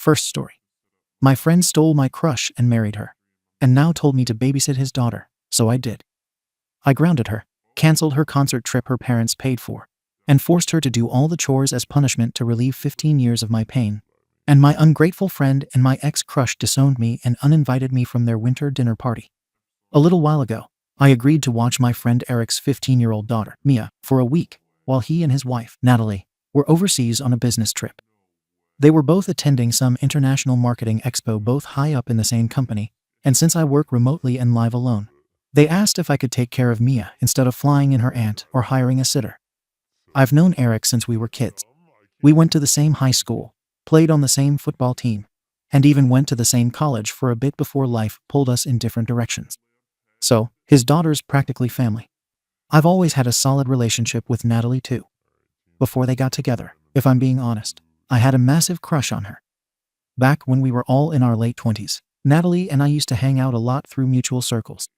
First story. My friend stole my crush and married her, and now told me to babysit his daughter, so I did. I grounded her, canceled her concert trip her parents paid for, and forced her to do all the chores as punishment to relieve 15 years of my pain. And my ungrateful friend and my ex-crush disowned me and uninvited me from their winter dinner party. A little while ago, I agreed to watch my friend Eric's 15-year-old daughter, Mia, for a week, while he and his wife, Natalie, were overseas on a business trip. They were both attending some international marketing expo, both high up in the same company, and since I work remotely and live alone, they asked if I could take care of Mia instead of flying in her aunt or hiring a sitter. I've known Eric since we were kids. We went to the same high school, played on the same football team, and even went to the same college for a bit before life pulled us in different directions. So, his daughter's practically family. I've always had a solid relationship with Natalie too. Before they got together, if I'm being honest, I had a massive crush on her. Back when we were all in our late 20s, Natalie and I used to hang out a lot through mutual circles.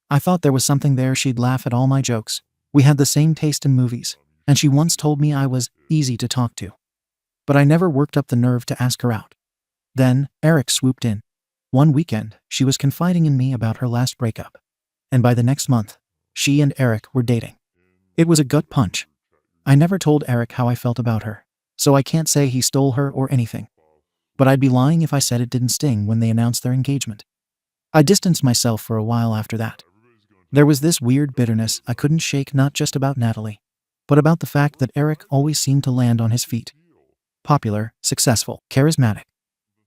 I thought there was something there. She'd laugh at all my jokes. We had the same taste in movies, and she once told me I was easy to talk to. But I never worked up the nerve to ask her out. Then, Eric swooped in. One weekend, she was confiding in me about her last breakup. And by the next month, she and Eric were dating. It was a gut punch. I never told Eric how I felt about her, so I can't say he stole her or anything. But I'd be lying if I said it didn't sting when they announced their engagement. I distanced myself for a while after that. There was this weird bitterness I couldn't shake, not just about Natalie, but about the fact that Eric always seemed to land on his feet. Popular, successful, charismatic.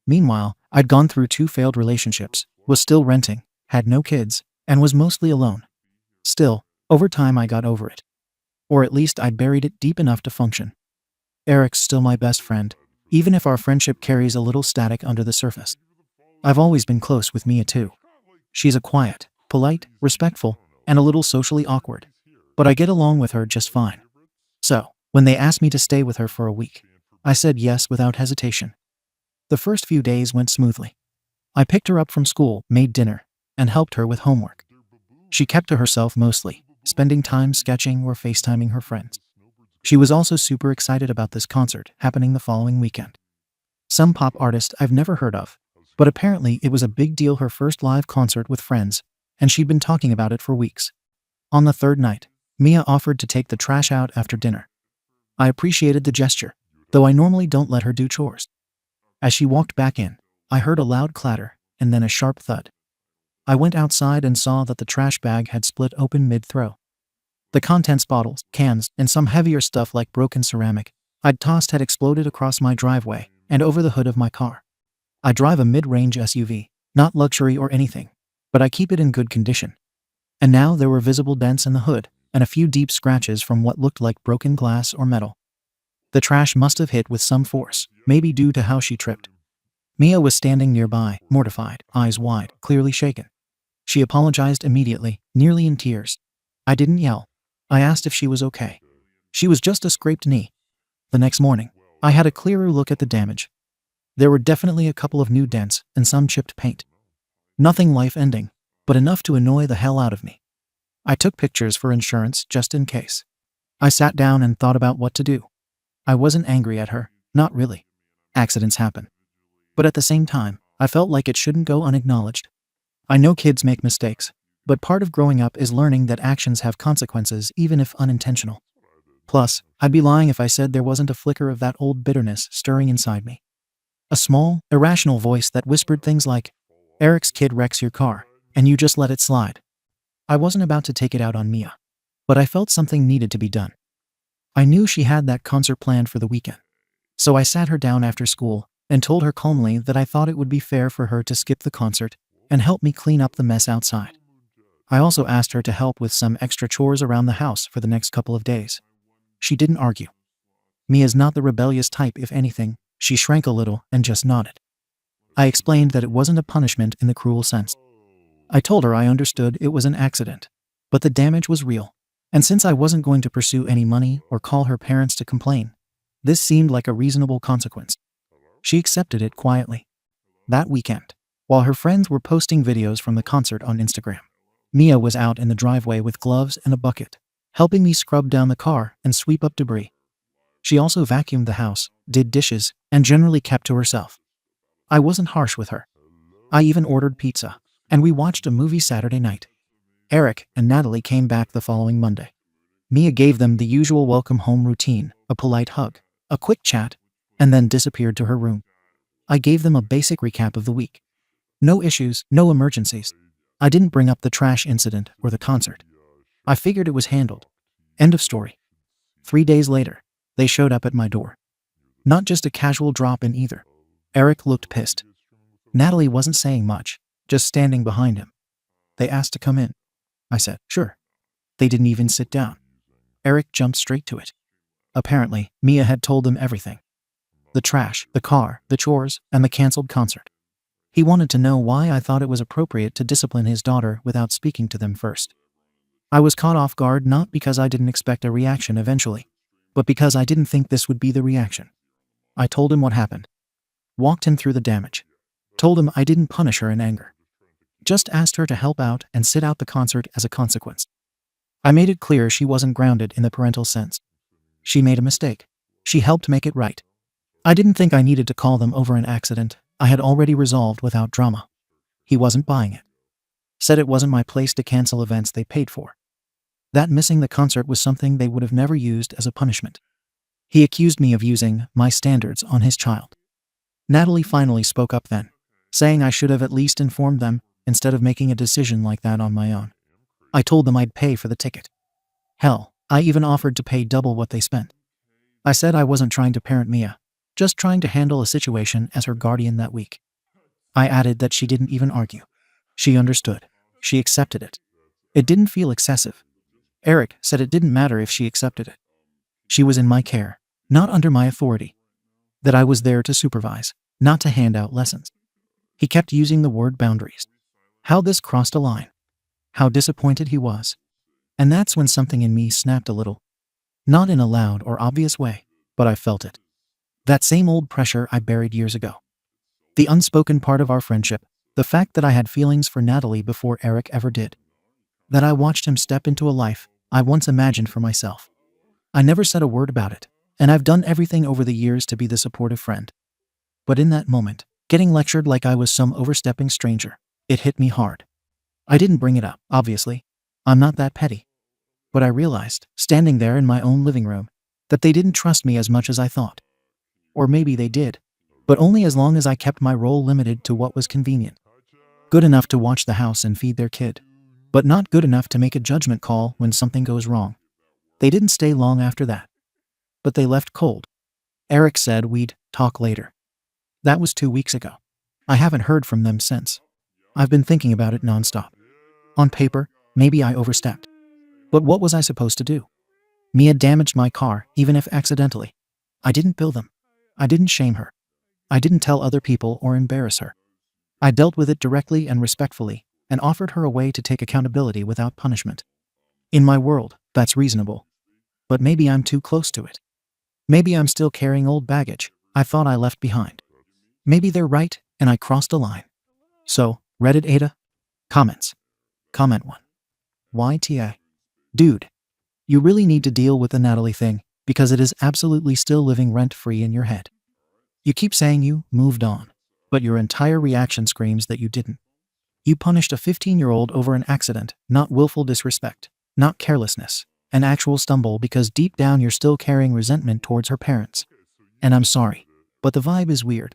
Meanwhile, I'd gone through 2 failed relationships, was still renting, had no kids, and was mostly alone. Still, over time I got over it. Or at least I'd buried it deep enough to function. Eric's still my best friend, even if our friendship carries a little static under the surface. I've always been close with Mia too. She's a quiet, polite, respectful, and a little socially awkward, but I get along with her just fine. So, when they asked me to stay with her for a week, I said yes without hesitation. The first few days went smoothly. I picked her up from school, made dinner, and helped her with homework. She kept to herself mostly, spending time sketching or FaceTiming her friends. She was also super excited about this concert happening the following weekend. Some pop artist I've never heard of, but apparently it was a big deal, her first live concert with friends, and she'd been talking about it for weeks. On the third night, Mia offered to take the trash out after dinner. I appreciated the gesture, though I normally don't let her do chores. As she walked back in, I heard a loud clatter and then a sharp thud. I went outside and saw that the trash bag had split open mid-throw. The contents, bottles, cans, and some heavier stuff like broken ceramic I'd tossed had exploded across my driveway and over the hood of my car. I drive a mid-range SUV, not luxury or anything, but I keep it in good condition. And now there were visible dents in the hood and a few deep scratches from what looked like broken glass or metal. The trash must have hit with some force, maybe due to how she tripped. Mia was standing nearby, mortified, eyes wide, clearly shaken. She apologized immediately, nearly in tears. I didn't yell. I asked if she was okay. She was just a scraped knee. The next morning, I had a clearer look at the damage. There were definitely a couple of new dents and some chipped paint. Nothing life-ending, but enough to annoy the hell out of me. I took pictures for insurance just in case. I sat down and thought about what to do. I wasn't angry at her, not really. Accidents happen. But at the same time, I felt like it shouldn't go unacknowledged. I know kids make mistakes, but part of growing up is learning that actions have consequences even if unintentional. Plus, I'd be lying if I said there wasn't a flicker of that old bitterness stirring inside me. A small, irrational voice that whispered things like, "Eric's kid wrecks your car, and you just let it slide." I wasn't about to take it out on Mia, but I felt something needed to be done. I knew she had that concert planned for the weekend. So I sat her down after school and told her calmly that I thought it would be fair for her to skip the concert and help me clean up the mess outside. I also asked her to help with some extra chores around the house for the next couple of days. She didn't argue. Mia's not the rebellious type, if anything. She shrank a little and just nodded. I explained that it wasn't a punishment in the cruel sense. I told her I understood it was an accident, but the damage was real, and since I wasn't going to pursue any money or call her parents to complain, this seemed like a reasonable consequence. She accepted it quietly. That weekend, while her friends were posting videos from the concert on Instagram, Mia was out in the driveway with gloves and a bucket, helping me scrub down the car and sweep up debris. She also vacuumed the house, did dishes, and generally kept to herself. I wasn't harsh with her. I even ordered pizza. And we watched a movie Saturday night. Eric and Natalie came back the following Monday. Mia gave them the usual welcome home routine, a polite hug, a quick chat, and then disappeared to her room. I gave them a basic recap of the week. No issues, no emergencies. I didn't bring up the trash incident or the concert. I figured it was handled. End of story. 3 days later, they showed up at my door. Not just a casual drop in either. Eric looked pissed. Natalie wasn't saying much, just standing behind him. They asked to come in. I said, sure. They didn't even sit down. Eric jumped straight to it. Apparently, Mia had told them everything. The trash, the car, the chores, and the canceled concert. He wanted to know why I thought it was appropriate to discipline his daughter without speaking to them first. I was caught off guard not because I didn't expect a reaction eventually, but because I didn't think this would be the reaction. I told him what happened. Walked him through the damage. Told him I didn't punish her in anger. Just asked her to help out and sit out the concert as a consequence. I made it clear she wasn't grounded in the parental sense. She made a mistake. She helped make it right. I didn't think I needed to call them over an accident I had already resolved without drama. He wasn't buying it. Said it wasn't my place to cancel events they paid for. That missing the concert was something they would have never used as a punishment. He accused me of using my standards on his child. Natalie finally spoke up then, saying I should have at least informed them instead of making a decision like that on my own. I told them I'd pay for the ticket. Hell, I even offered to pay double what they spent. I said I wasn't trying to parent Mia, just trying to handle a situation as her guardian that week. I added that she didn't even argue. She understood. She accepted it. It didn't feel excessive. Eric said it didn't matter if she accepted it. She was in my care, not under my authority. That I was there to supervise, not to hand out lessons. He kept using the word boundaries. How this crossed a line. How disappointed he was. And that's when something in me snapped a little. Not in a loud or obvious way, but I felt it. That same old pressure I buried years ago. The unspoken part of our friendship, the fact that I had feelings for Natalie before Eric ever did. That I watched him step into a life I once imagined for myself. I never said a word about it, and I've done everything over the years to be the supportive friend. But in that moment, getting lectured like I was some overstepping stranger, it hit me hard. I didn't bring it up, obviously. I'm not that petty. But I realized, standing there in my own living room, that they didn't trust me as much as I thought. Or maybe they did, but only as long as I kept my role limited to what was convenient. Good enough to watch the house and feed their kid, but not good enough to make a judgment call when something goes wrong. They didn't stay long after that. But they left cold. Eric said we'd talk later. That was 2 weeks ago. I haven't heard from them since. I've been thinking about it nonstop. On paper, maybe I overstepped. But what was I supposed to do? Mia damaged my car, even if accidentally. I didn't bill them. I didn't shame her. I didn't tell other people or embarrass her. I dealt with it directly and respectfully, and offered her a way to take accountability without punishment. In my world, that's reasonable. But maybe I'm too close to it. Maybe I'm still carrying old baggage I thought I left behind. Maybe they're right, and I crossed a line. So, Reddit Ada? Comments. Comment 1. YTA. Dude. You really need to deal with the Natalie thing, because it is absolutely still living rent-free in your head. You keep saying you moved on, but your entire reaction screams that you didn't. You punished a 15-year-old over an accident, not willful disrespect, not carelessness, an actual stumble because deep down you're still carrying resentment towards her parents. And I'm sorry, but the vibe is weird.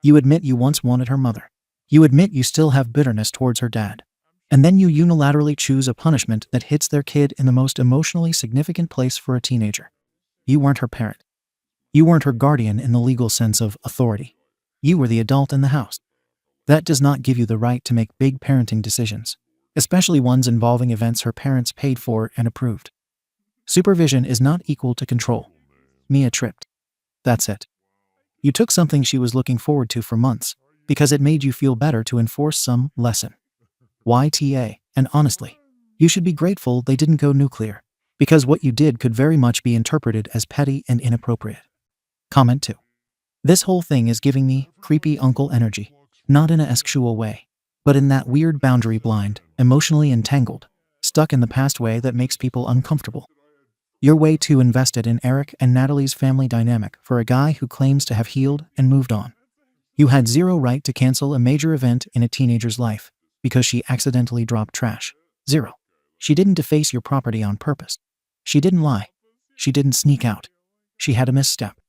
You admit you once wanted her mother. You admit you still have bitterness towards her dad. And then you unilaterally choose a punishment that hits their kid in the most emotionally significant place for a teenager. You weren't her parent. You weren't her guardian in the legal sense of authority. You were the adult in the house. That does not give you the right to make big parenting decisions, especially ones involving events her parents paid for and approved. Supervision is not equal to control. Mia tripped. That's it. You took something she was looking forward to for months, because it made you feel better to enforce some lesson. YTA, and honestly, you should be grateful they didn't go nuclear, because what you did could very much be interpreted as petty and inappropriate. Comment 2. This whole thing is giving me creepy uncle energy, not in a sexual way, but in that weird boundary blind, emotionally entangled, stuck in the past way that makes people uncomfortable. You're way too invested in Eric and Natalie's family dynamic for a guy who claims to have healed and moved on. You had zero right to cancel a major event in a teenager's life because she accidentally dropped trash. Zero. She didn't deface your property on purpose. She didn't lie. She didn't sneak out. She had a misstep.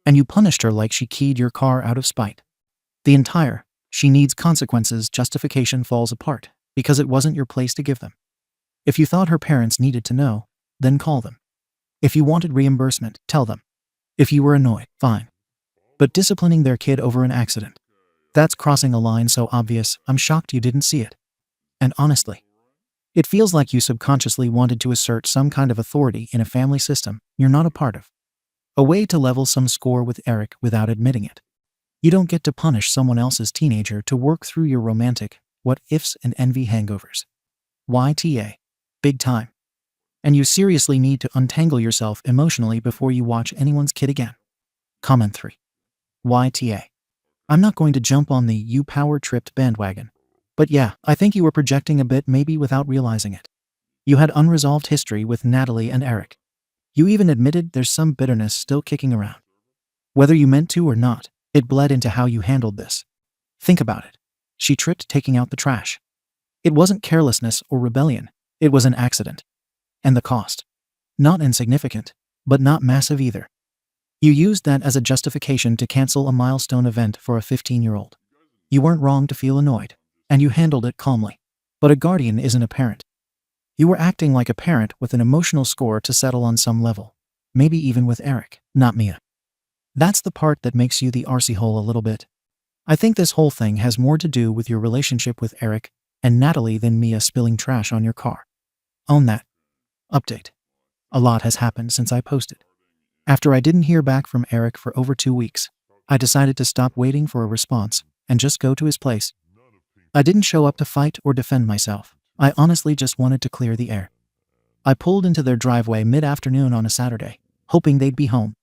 And you punished her like she keyed your car out of spite. The entire "she needs consequences" justification falls apart because it wasn't your place to give them. If you thought her parents needed to know, then call them. If you wanted reimbursement, tell them. If you were annoyed, fine. But disciplining their kid over an accident, that's crossing a line so obvious I'm shocked you didn't see it. And honestly, it feels like you subconsciously wanted to assert some kind of authority in a family system you're not a part of. A way to level some score with Eric without admitting it. You don't get to punish someone else's teenager to work through your romantic what-ifs and envy hangovers. YTA. Big time. And you seriously need to untangle yourself emotionally before you watch anyone's kid again. Comment 3. YTA. I'm not going to jump on the "you power-tripped" bandwagon. But yeah, I think you were projecting a bit maybe without realizing it. You had unresolved history with Natalie and Eric. You even admitted there's some bitterness still kicking around. Whether you meant to or not, it bled into how you handled this. Think about it. She tripped taking out the trash. It wasn't carelessness or rebellion. It was an accident. And the cost? Not insignificant, but not massive either. You used that as a justification to cancel a milestone event for a 15-year-old. You weren't wrong to feel annoyed, and you handled it calmly. But a guardian isn't a parent. You were acting like a parent with an emotional score to settle on some level. Maybe even with Eric, not Mia. That's the part that makes you the arsehole a little bit. I think this whole thing has more to do with your relationship with Eric and Natalie than Mia spilling trash on your car. Own that. Update. A lot has happened since I posted. After I didn't hear back from Eric for over 2 weeks, I decided to stop waiting for a response and just go to his place. I didn't show up to fight or defend myself. I honestly just wanted to clear the air. I pulled into their driveway mid-afternoon on a Saturday, hoping they'd be home.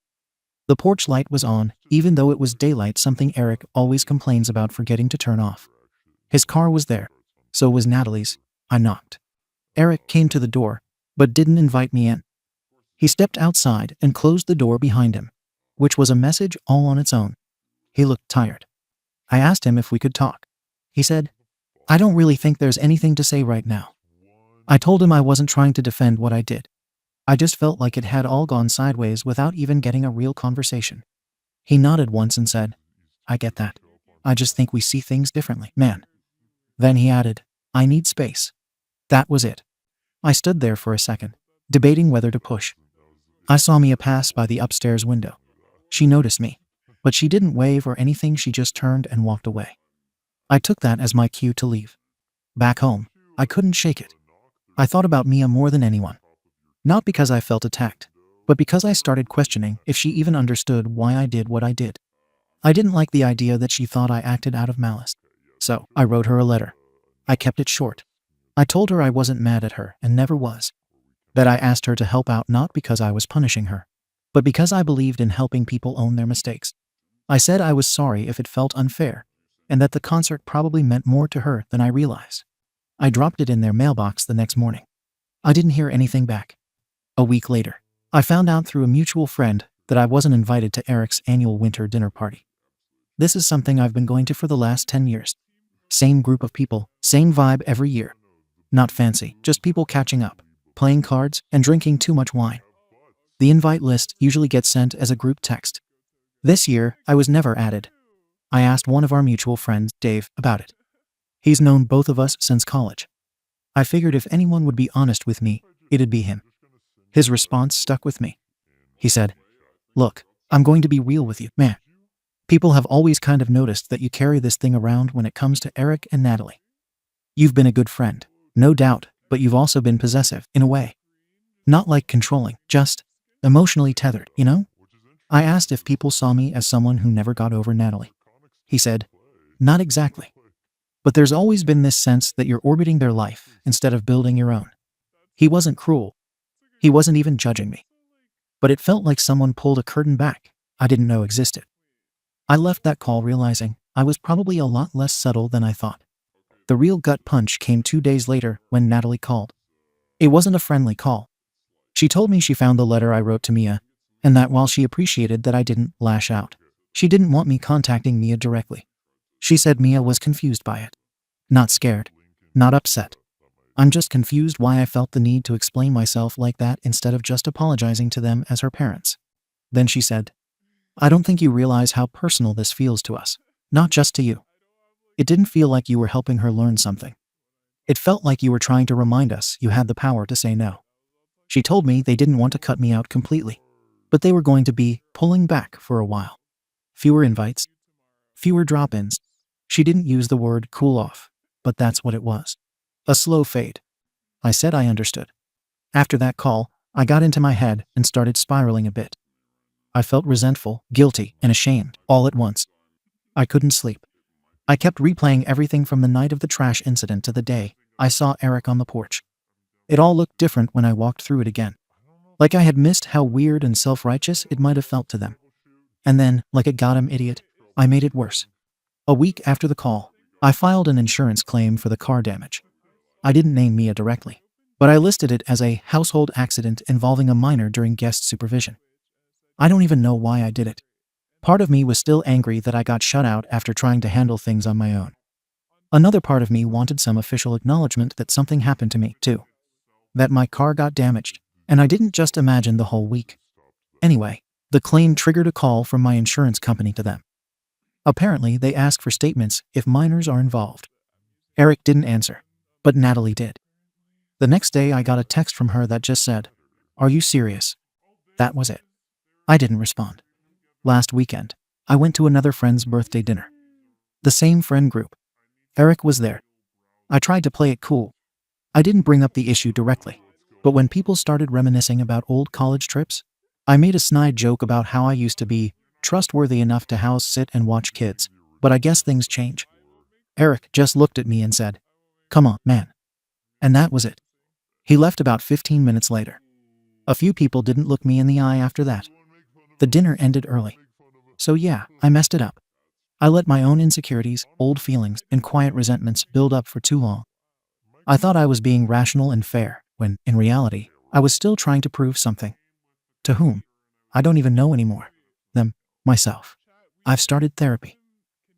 The porch light was on, even though it was daylight, something Eric always complains about forgetting to turn off. His car was there. So was Natalie's. I knocked. Eric came to the door, but didn't invite me in. He stepped outside and closed the door behind him, which was a message all on its own. He looked tired. I asked him if we could talk. He said, "I don't really think there's anything to say right now." I told him I wasn't trying to defend what I did. I just felt like it had all gone sideways without even getting a real conversation. He nodded once and said, "I get that. I just think we see things differently, man." Then he added, "I need space." That was it. I stood there for a second, debating whether to push. I saw Mia pass by the upstairs window. She noticed me, but she didn't wave or anything, she just turned and walked away. I took that as my cue to leave. Back home, I couldn't shake it. I thought about Mia more than anyone. Not because I felt attacked, but because I started questioning if she even understood why I did what I did. I didn't like the idea that she thought I acted out of malice. So, I wrote her a letter. I kept it short. I told her I wasn't mad at her and never was. That I asked her to help out not because I was punishing her, but because I believed in helping people own their mistakes. I said I was sorry if it felt unfair, and that the concert probably meant more to her than I realized. I dropped it in their mailbox the next morning. I didn't hear anything back. A week later, I found out through a mutual friend that I wasn't invited to Eric's annual winter dinner party. This is something I've been going to for the last 10 years. Same group of people, same vibe every year. Not fancy, just people catching up, playing cards, and drinking too much wine. The invite list usually gets sent as a group text. This year, I was never added. I asked one of our mutual friends, Dave, about it. He's known both of us since college. I figured if anyone would be honest with me, it'd be him. His response stuck with me. He said, "Look, I'm going to be real with you, man. People have always kind of noticed that you carry this thing around when it comes to Eric and Natalie. You've been a good friend, no doubt, but you've also been possessive, in a way. Not like controlling, just emotionally tethered, you know?" I asked if people saw me as someone who never got over Natalie. He said, "Not exactly. But there's always been this sense that you're orbiting their life instead of building your own." He wasn't cruel. He wasn't even judging me. But it felt like someone pulled a curtain back I didn't know existed. I left that call realizing I was probably a lot less subtle than I thought. The real gut punch came 2 days later when Natalie called. It wasn't a friendly call. She told me she found the letter I wrote to Mia, and that while she appreciated that I didn't lash out, she didn't want me contacting Mia directly. She said Mia was confused by it. Not scared. Not upset. I'm just confused why I felt the need to explain myself like that instead of just apologizing to them as her parents. Then she said, I don't think you realize how personal this feels to us. Not just to you. It didn't feel like you were helping her learn something. It felt like you were trying to remind us you had the power to say no. She told me they didn't want to cut me out completely, but they were going to be pulling back for a while. Fewer invites, fewer drop-ins. She didn't use the word cool off, but that's what it was. A slow fade. I said I understood. After that call, I got into my head and started spiraling a bit. I felt resentful, guilty, and ashamed all at once. I couldn't sleep. I kept replaying everything from the night of the trash incident to the day I saw Eric on the porch. It all looked different when I walked through it again. Like I had missed how weird and self-righteous it might have felt to them. And then, like a goddamn idiot, I made it worse. A week after the call, I filed an insurance claim for the car damage. I didn't name Mia directly, but I listed it as a household accident involving a minor during guest supervision. I don't even know why I did it. Part of me was still angry that I got shut out after trying to handle things on my own. Another part of me wanted some official acknowledgement that something happened to me, too. That my car got damaged, and I didn't just imagine the whole week. Anyway, the claim triggered a call from my insurance company to them. Apparently, they ask for statements if minors are involved. Eric didn't answer, but Natalie did. The next day, I got a text from her that just said, "Are you serious?" That was it. I didn't respond. Last weekend, I went to another friend's birthday dinner. The same friend group. Eric was there. I tried to play it cool. I didn't bring up the issue directly, but when people started reminiscing about old college trips, I made a snide joke about how I used to be trustworthy enough to house sit and watch kids, but I guess things change. Eric just looked at me and said, "Come on, man." And that was it. He left about 15 minutes later. A few people didn't look me in the eye after that. The dinner ended early. So yeah, I messed it up. I let my own insecurities, old feelings, and quiet resentments build up for too long. I thought I was being rational and fair, when, in reality, I was still trying to prove something. To whom? I don't even know anymore. Them. Myself. I've started therapy.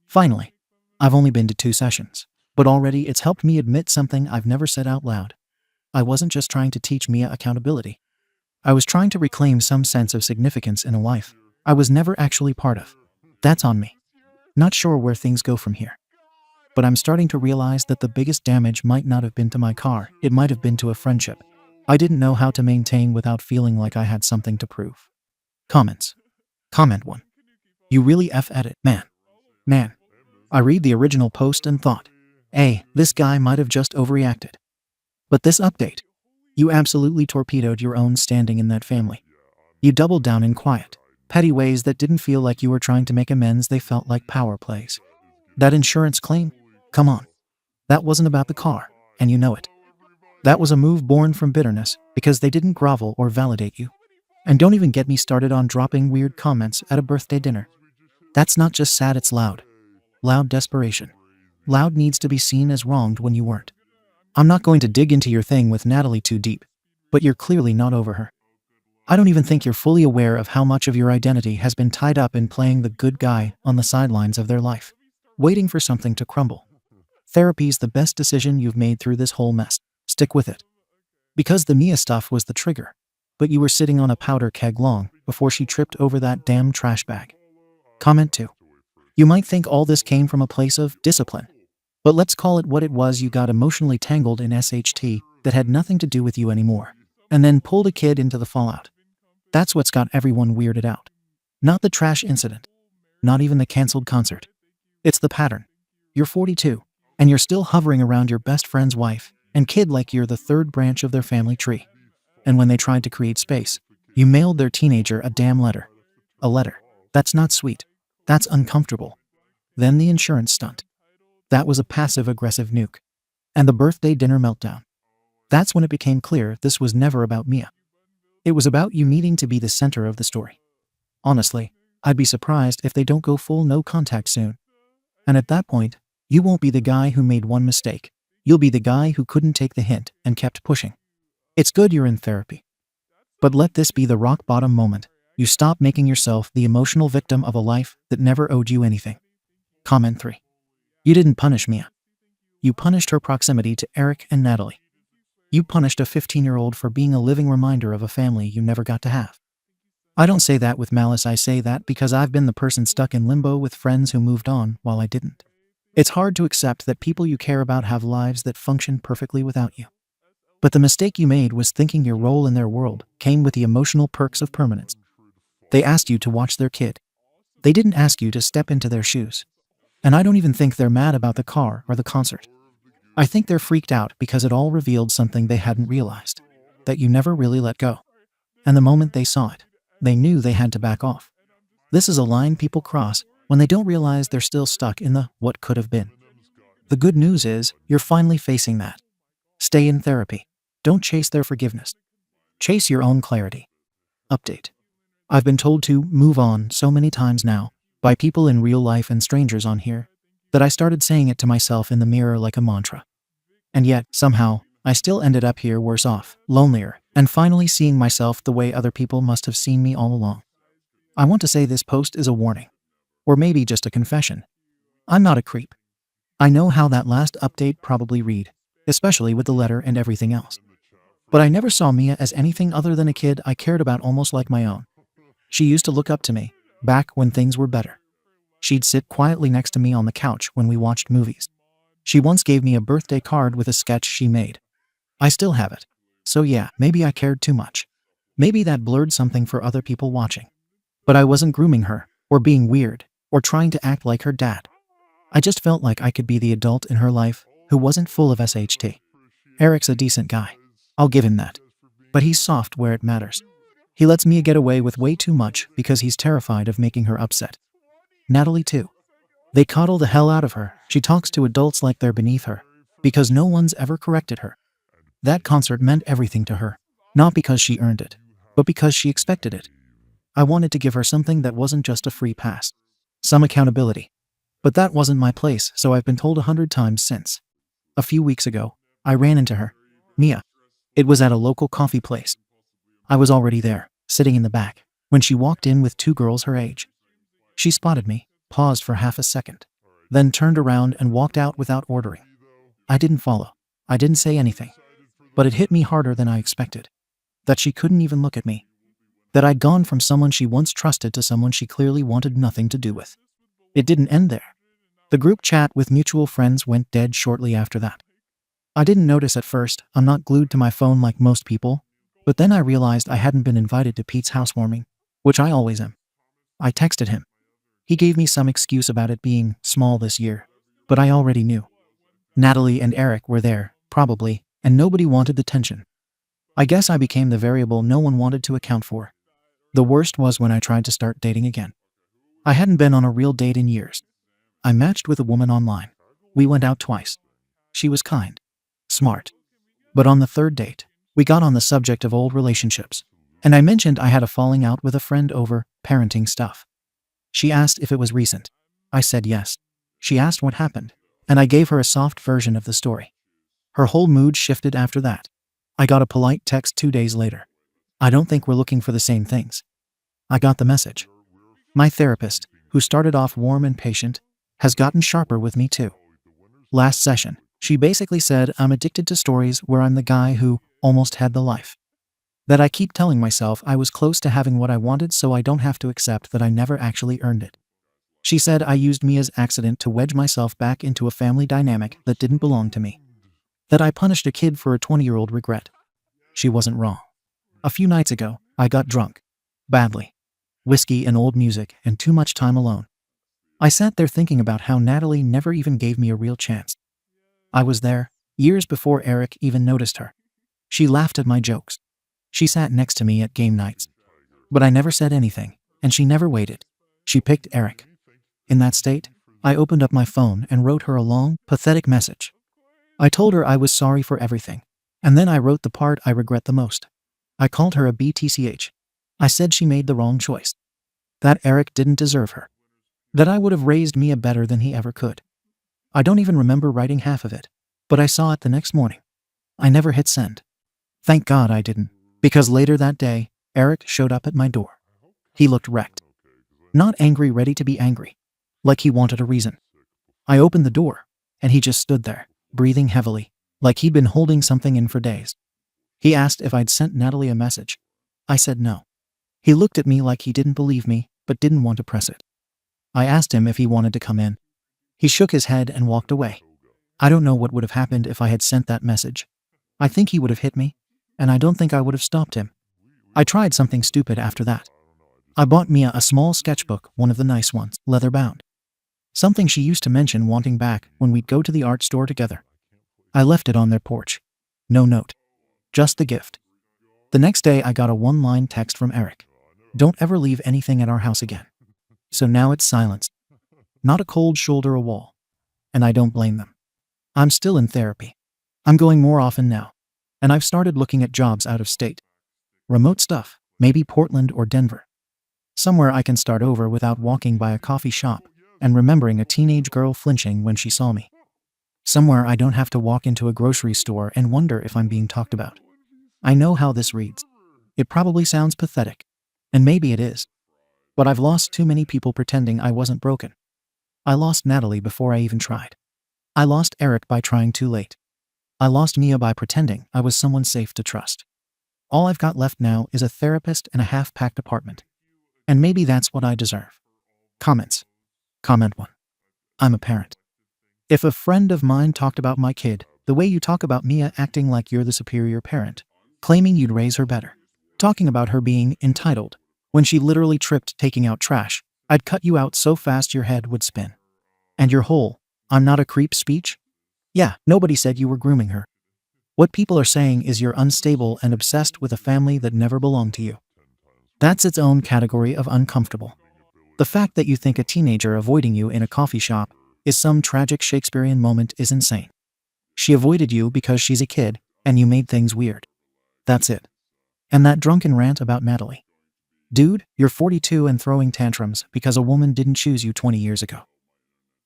Finally. I've only been to 2 sessions, but already it's helped me admit something I've never said out loud. I wasn't just trying to teach Mia accountability. I was trying to reclaim some sense of significance in a life I was never actually part of. That's on me. Not sure where things go from here. But I'm starting to realize that the biggest damage might not have been to my car, it might have been to a friendship I didn't know how to maintain without feeling like I had something to prove. Comments. Comment 1. You really F at it, man. Man. I read the original post and thought, hey, this guy might have just overreacted. But this update, you absolutely torpedoed your own standing in that family. You doubled down in quiet, petty ways that didn't feel like you were trying to make amends, they felt like power plays. That insurance claim? Come on. That wasn't about the car, and you know it. That was a move born from bitterness, because they didn't grovel or validate you. And don't even get me started on dropping weird comments at a birthday dinner. That's not just sad, it's loud. Loud desperation. Loud needs to be seen as wronged when you weren't. I'm not going to dig into your thing with Natalie too deep, but you're clearly not over her. I don't even think you're fully aware of how much of your identity has been tied up in playing the good guy on the sidelines of their life, waiting for something to crumble. Therapy's the best decision you've made through this whole mess. Stick with it. Because the Mia stuff was the trigger, but you were sitting on a powder keg long before she tripped over that damn trash bag. Comment 2. You might think all this came from a place of discipline, but let's call it what it was. You got emotionally tangled in SHT that had nothing to do with you anymore, and then pulled a kid into the fallout. That's what's got everyone weirded out. Not the trash incident. Not even the canceled concert. It's the pattern. You're 42, and you're still hovering around your best friend's wife and kid like you're the third branch of their family tree. And when they tried to create space, you mailed their teenager a damn letter. A letter. That's not sweet. That's uncomfortable. Then the insurance stunt. That was a passive-aggressive nuke. And the birthday dinner meltdown. That's when it became clear this was never about Mia. It was about you needing to be the center of the story. Honestly, I'd be surprised if they don't go full no contact soon. And at that point, you won't be the guy who made one mistake. You'll be the guy who couldn't take the hint and kept pushing. It's good you're in therapy. But let this be the rock bottom moment. You stop making yourself the emotional victim of a life that never owed you anything. Comment 3. You didn't punish Mia. You punished her proximity to Eric and Natalie. You punished a 15-year-old for being a living reminder of a family you never got to have. I don't say that with malice, I say that because I've been the person stuck in limbo with friends who moved on while I didn't. It's hard to accept that people you care about have lives that function perfectly without you. But the mistake you made was thinking your role in their world came with the emotional perks of permanence. They asked you to watch their kid. They didn't ask you to step into their shoes. And I don't even think they're mad about the car or the concert. I think they're freaked out because it all revealed something they hadn't realized, that you never really let go. And the moment they saw it, they knew they had to back off. This is a line people cross when they don't realize they're still stuck in the what could have been. The good news is you're finally facing that. Stay in therapy. Don't chase their forgiveness. Chase your own clarity. Update. I've been told to move on so many times now by people in real life and strangers on here that I started saying it to myself in the mirror like a mantra. And yet, somehow, I still ended up here worse off, lonelier, and finally seeing myself the way other people must have seen me all along. I want to say this post is a warning. Or maybe just a confession. I'm not a creep. I know how that last update probably read, especially with the letter and everything else. But I never saw Mia as anything other than a kid I cared about almost like my own. She used to look up to me, back when things were better. She'd sit quietly next to me on the couch when we watched movies. She once gave me a birthday card with a sketch she made. I still have it. So yeah, maybe I cared too much. Maybe that blurred something for other people watching. But I wasn't grooming her, or being weird, or trying to act like her dad. I just felt like I could be the adult in her life who wasn't full of SHT. Eric's a decent guy. I'll give him that. But he's soft where it matters. He lets Mia get away with way too much because he's terrified of making her upset. Natalie too. They coddle the hell out of her. She talks to adults like they're beneath her, because no one's ever corrected her. That concert meant everything to her, not because she earned it, but because she expected it. I wanted to give her something that wasn't just a free pass. Some accountability. But that wasn't my place, so I've been told 100 times since. A few weeks ago, I ran into her. Mia. It was at a local coffee place. I was already there, sitting in the back, when she walked in with two girls her age. She spotted me, paused for half a second, then turned around and walked out without ordering. I didn't follow. I didn't say anything. But it hit me harder than I expected. That she couldn't even look at me. That I'd gone from someone she once trusted to someone she clearly wanted nothing to do with. It didn't end there. The group chat with mutual friends went dead shortly after that. I didn't notice at first. I'm not glued to my phone like most people. But then I realized I hadn't been invited to Pete's housewarming, which I always am. I texted him. He gave me some excuse about it being small this year, but I already knew. Natalie and Eric were there, probably, and nobody wanted the tension. I guess I became the variable no one wanted to account for. The worst was when I tried to start dating again. I hadn't been on a real date in years. I matched with a woman online. We went out twice. She was kind, smart. But on the third date, we got on the subject of old relationships, and I mentioned I had a falling out with a friend over parenting stuff. She asked if it was recent. I said yes. She asked what happened, and I gave her a soft version of the story. Her whole mood shifted after that. I got a polite text 2 days later. I don't think we're looking for the same things. I got the message. My therapist, who started off warm and patient, has gotten sharper with me too. Last session, she basically said I'm addicted to stories where I'm the guy who almost had the life. That I keep telling myself I was close to having what I wanted so I don't have to accept that I never actually earned it. She said I used Mia's accident to wedge myself back into a family dynamic that didn't belong to me. That I punished a kid for a 20-year-old regret. She wasn't wrong. A few nights ago, I got drunk. Badly. Whiskey and old music and too much time alone. I sat there thinking about how Natalie never even gave me a real chance. I was there, years before Eric even noticed her. She laughed at my jokes. She sat next to me at game nights. But I never said anything, and she never waited. She picked Eric. In that state, I opened up my phone and wrote her a long, pathetic message. I told her I was sorry for everything. And then I wrote the part I regret the most. I called her a BTCH. I said she made the wrong choice. That Eric didn't deserve her. That I would have raised Mia better than he ever could. I don't even remember writing half of it, but I saw it the next morning. I never hit send. Thank God I didn't, because later that day, Eric showed up at my door. He looked wrecked. Not angry, ready to be angry. Like he wanted a reason. I opened the door, and he just stood there, breathing heavily, like he'd been holding something in for days. He asked if I'd sent Natalie a message. I said no. He looked at me like he didn't believe me, but didn't want to press it. I asked him if he wanted to come in. He shook his head and walked away. I don't know what would have happened if I had sent that message. I think he would have hit me, and I don't think I would have stopped him. I tried something stupid after that. I bought Mia a small sketchbook, one of the nice ones, leather-bound. Something she used to mention wanting back when we'd go to the art store together. I left it on their porch. No note. Just the gift. The next day I got a one-line text from Eric. Don't ever leave anything at our house again. So now it's silence. Not a cold shoulder a wall. And I don't blame them. I'm still in therapy. I'm going more often now. And I've started looking at jobs out of state. Remote stuff, maybe Portland or Denver. Somewhere I can start over without walking by a coffee shop and remembering a teenage girl flinching when she saw me. Somewhere I don't have to walk into a grocery store and wonder if I'm being talked about. I know how this reads. It probably sounds pathetic. And maybe it is. But I've lost too many people pretending I wasn't broken. I lost Natalie before I even tried. I lost Eric by trying too late. I lost Mia by pretending I was someone safe to trust. All I've got left now is a therapist and a half-packed apartment. And maybe that's what I deserve. Comments. Comment 1. I'm a parent. If a friend of mine talked about my kid the way you talk about Mia, acting like you're the superior parent, claiming you'd raise her better, talking about her being entitled when she literally tripped taking out trash, I'd cut you out so fast your head would spin. And your whole "I'm not a creep" speech? Yeah, nobody said you were grooming her. What people are saying is you're unstable and obsessed with a family that never belonged to you. That's its own category of uncomfortable. The fact that you think a teenager avoiding you in a coffee shop is some tragic Shakespearean moment is insane. She avoided you because she's a kid, and you made things weird. That's it. And that drunken rant about Natalie. Dude, you're 42 and throwing tantrums because a woman didn't choose you 20 years ago.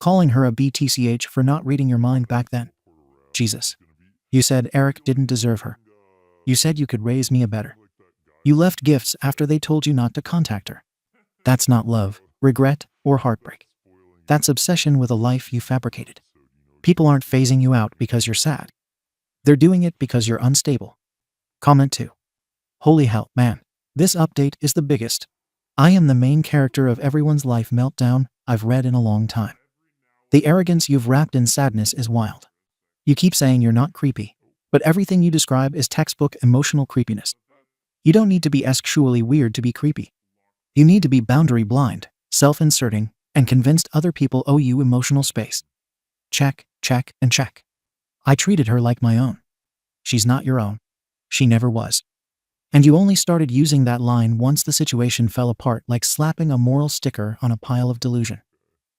Calling her a BTCH for not reading your mind back then. Jesus. You said Eric didn't deserve her. You said you could raise Mia better. You left gifts after they told you not to contact her. That's not love, regret, or heartbreak. That's obsession with a life you fabricated. People aren't phasing you out because you're sad. They're doing it because you're unstable. Comment 2. Holy hell, man. This update is the biggest. I am the main character of everyone's life meltdown I've read in a long time. The arrogance you've wrapped in sadness is wild. You keep saying you're not creepy, but everything you describe is textbook emotional creepiness. You don't need to be sexually weird to be creepy. You need to be boundary blind, self-inserting, and convinced other people owe you emotional space. Check, check, and check. I treated her like my own. She's not your own. She never was. And you only started using that line once the situation fell apart, like slapping a moral sticker on a pile of delusion.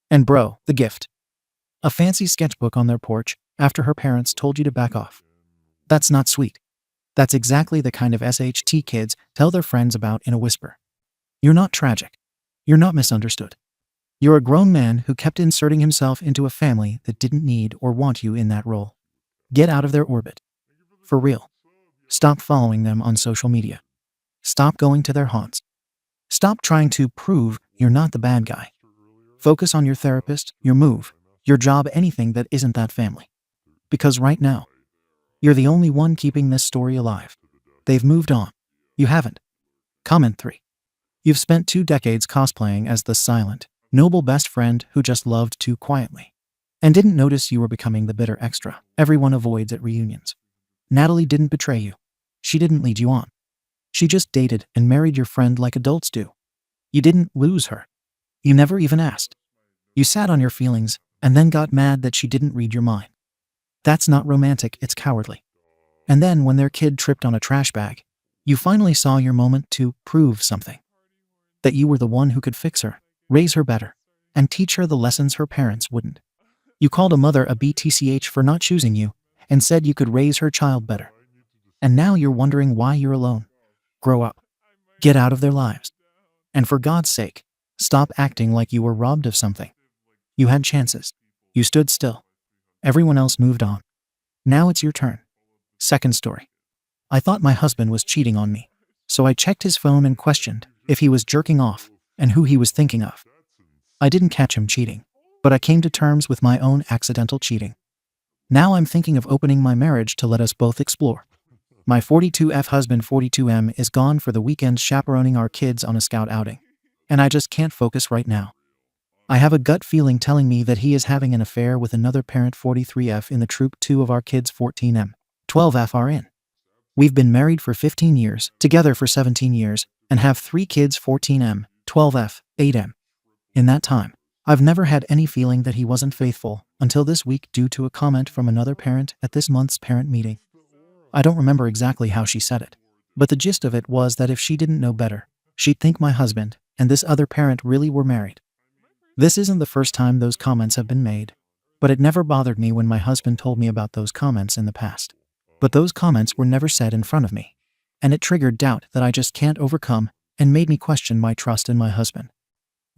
And bro, the gift. A fancy sketchbook on their porch after her parents told you to back off. That's not sweet. That's exactly the kind of SHT kids tell their friends about in a whisper. You're not tragic. You're not misunderstood. You're a grown man who kept inserting himself into a family that didn't need or want you in that role. Get out of their orbit. For real. Stop following them on social media. Stop going to their haunts. Stop trying to prove you're not the bad guy. Focus on your therapist, your move, your job, anything that isn't that family. Because right now, you're the only one keeping this story alive. They've moved on. You haven't. Comment 3. You've spent 2 decades cosplaying as the silent, noble best friend who just loved too quietly. And didn't notice you were becoming the bitter extra everyone avoids at reunions. Natalie didn't betray you. She didn't lead you on. She just dated and married your friend like adults do. You didn't lose her. You never even asked. You sat on your feelings and then got mad that she didn't read your mind. That's not romantic, it's cowardly. And then when their kid tripped on a trash bag, you finally saw your moment to prove something. That you were the one who could fix her, raise her better, and teach her the lessons her parents wouldn't. You called a mother a BTCH for not choosing you, and said you could raise her child better. And now you're wondering why you're alone. Grow up. Get out of their lives. And for God's sake, stop acting like you were robbed of something. You had chances. You stood still. Everyone else moved on. Now it's your turn. Second story. I thought my husband was cheating on me, so I checked his phone and questioned if he was jerking off and who he was thinking of. I didn't catch him cheating, but I came to terms with my own accidental cheating. Now I'm thinking of opening my marriage to let us both explore. My 42F husband 42M is gone for the weekend chaperoning our kids on a scout outing. And I just can't focus right now. I have a gut feeling telling me that he is having an affair with another parent 43F in the troop. 2 of our kids 14M, 12F are in. We've been married for 15 years, together for 17 years, and have 3 kids 14M, 12F, 8M. In that time, I've never had any feeling that he wasn't faithful until this week due to a comment from another parent at this month's parent meeting. I don't remember exactly how she said it, but the gist of it was that if she didn't know better, she'd think my husband and this other parent really were married. This isn't the first time those comments have been made, but it never bothered me when my husband told me about those comments in the past. But those comments were never said in front of me, and it triggered doubt that I just can't overcome and made me question my trust in my husband.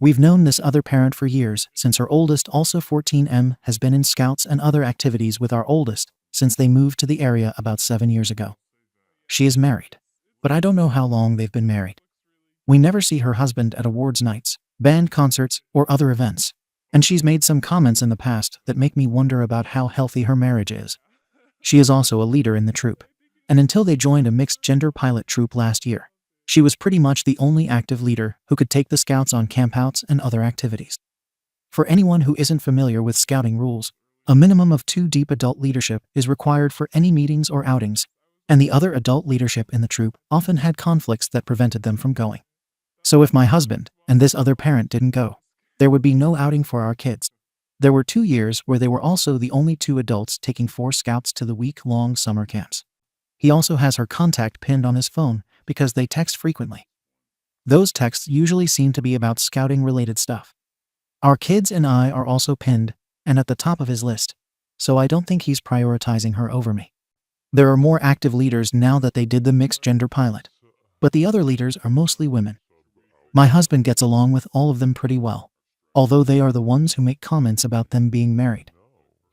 We've known this other parent for years, since her oldest, also 14M, has been in scouts and other activities with our oldest since they moved to the area about 7 years ago. She is married, but I don't know how long they've been married. We never see her husband at awards nights, band concerts, or other events, and she's made some comments in the past that make me wonder about how healthy her marriage is. She is also a leader in the troop, and until they joined a mixed-gender pilot troop last year, she was pretty much the only active leader who could take the scouts on campouts and other activities. For anyone who isn't familiar with scouting rules, a minimum of 2 deep adult leadership is required for any meetings or outings, and the other adult leadership in the troop often had conflicts that prevented them from going. So if my husband and this other parent didn't go, there would be no outing for our kids. There were 2 years where they were also the only 2 adults taking 4 scouts to the week-long summer camps. He also has her contact pinned on his phone because they text frequently. Those texts usually seem to be about scouting-related stuff. Our kids and I are also pinned and at the top of his list, so I don't think he's prioritizing her over me. There are more active leaders now that they did the mixed-gender pilot, but the other leaders are mostly women. My husband gets along with all of them pretty well, although they are the ones who make comments about them being married.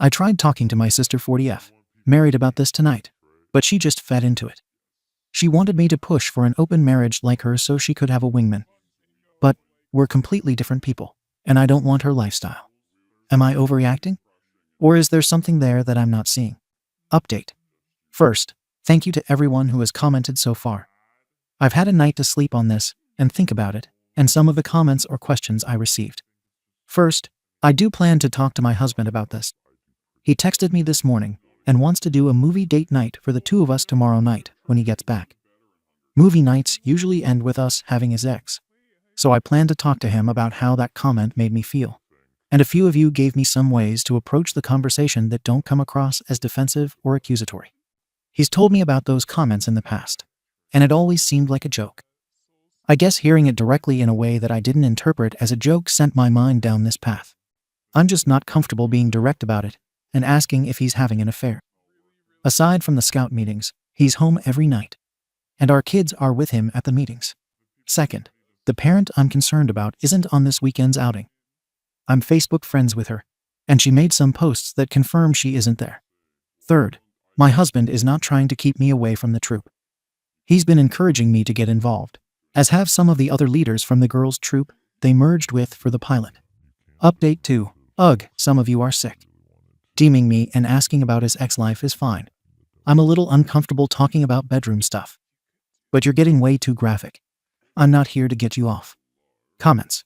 I tried talking to my sister 40F, married, about this tonight, but she just fed into it. She wanted me to push for an open marriage like her so she could have a wingman. But we're completely different people, and I don't want her lifestyle. Am I overreacting? Or is there something there that I'm not seeing? Update. First, thank you to everyone who has commented so far. I've had a night to sleep on this and think about it, and some of the comments or questions I received. First, I do plan to talk to my husband about this. He texted me this morning and wants to do a movie date night for the 2 of us tomorrow night when he gets back. Movie nights usually end with us having his ex, so I plan to talk to him about how that comment made me feel. And a few of you gave me some ways to approach the conversation that don't come across as defensive or accusatory. He's told me about those comments in the past, and it always seemed like a joke. I guess hearing it directly in a way that I didn't interpret as a joke sent my mind down this path. I'm just not comfortable being direct about it and asking if he's having an affair. Aside from the scout meetings, he's home every night, and our kids are with him at the meetings. Second, the parent I'm concerned about isn't on this weekend's outing. I'm Facebook friends with her, and she made some posts that confirm she isn't there. Third, my husband is not trying to keep me away from the troop. He's been encouraging me to get involved, as have some of the other leaders from the girls' troop they merged with for the pilot. Update 2. Ugh, some of you are sick. Deeming me and asking about his ex-life is fine. I'm a little uncomfortable talking about bedroom stuff. But you're getting way too graphic. I'm not here to get you off. Comments.